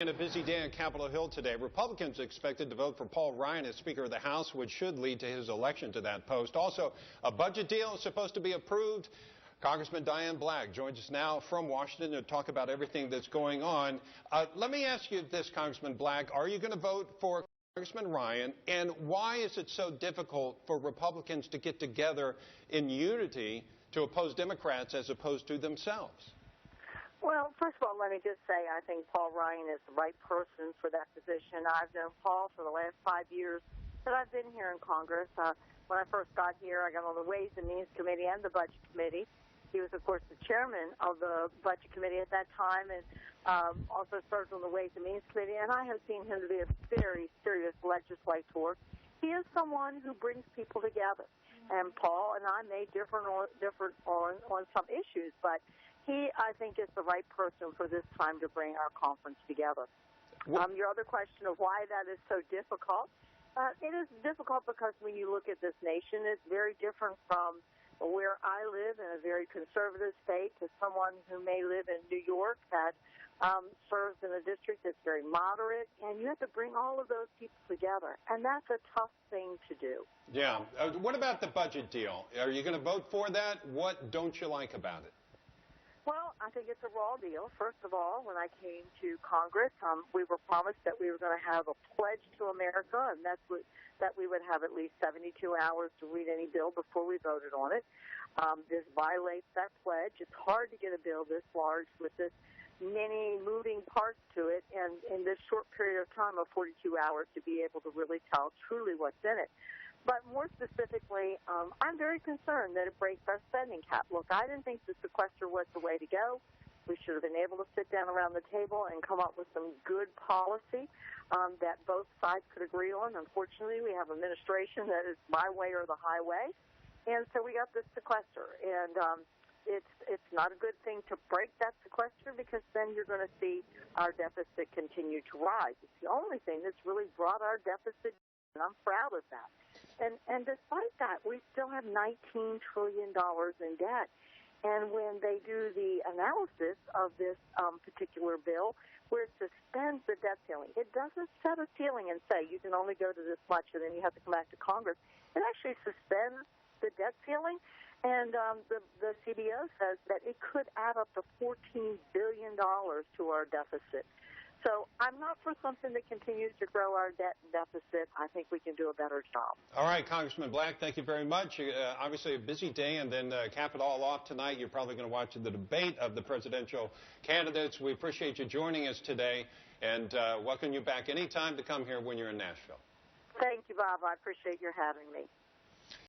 And a busy day on Capitol Hill today. Republicans expected to vote for Paul Ryan as Speaker of the House, which should lead to his election to that post. Also, a budget deal is supposed to be approved. Congressman Diane Black joins us now from Washington to talk about everything that's going on. Let me ask you this, Congressman Black. Are you going to vote for Congressman Ryan? And why is it so difficult for Republicans to get together in unity to oppose Democrats as opposed to themselves? Well, first of all, let me just say I think Paul Ryan is the right person for that position. I've known Paul for the last 5 years that I've been here in Congress. When I first got here, I got on the Ways and Means Committee and the Budget Committee. He was, of course, the chairman of the Budget Committee at that time and also served on the Ways and Means Committee, and I have seen him to be a very serious legislator. He is someone who brings people together, and Paul and I may differ on some issues, but he, I think, is the right person for this time to bring our conference together. Your other question of why that is so difficult, it is difficult because when you look at this nation, it's very different from where I live in a very conservative state to someone who may live in New York that serves in a district that's very moderate, and you have to bring all of those people together, and that's a tough thing to do. Yeah. What about the budget deal? Are you going to vote for that? What don't you like about it? Well, I think it's a raw deal. First of all, when I came to Congress, we were promised that we were going to have a pledge to America, and that we would have at least 72 hours to read any bill before we voted on it. This violates that pledge. It's hard to get a bill this large with this many moving parts to it, and in this short period of time of 42 hours to be able to really tell truly what's in it. But more specifically, I'm very concerned that it breaks our spending cap. Look, I didn't think the sequester was the way to go. We should have been able to sit down around the table and come up with some good policy that both sides could agree on. Unfortunately, we have an administration that is my way or the highway, and so we got this sequester. And it's not a good thing to break that sequester because then you're going to see our deficit continue to rise. It's the only thing that's really brought our deficit down, and I'm proud of that. And despite that, we still have $19 trillion in debt. And when they do the analysis of this particular bill, where it suspends the debt ceiling, it doesn't set a ceiling and say you can only go to this much and then you have to come back to Congress. It actually suspends the debt ceiling. And the CBO says that it could add up to $14 billion to our deficit. So I'm not for something that continues to grow our debt and deficit. I think we can do a better job. All right, Congressman Black, thank you very much. Obviously a busy day, and then cap it all off tonight. You're probably going to watch the debate of the presidential candidates. We appreciate you joining us today, and welcome you back anytime to come here when you're in Nashville. Thank you, Bob. I appreciate your having me.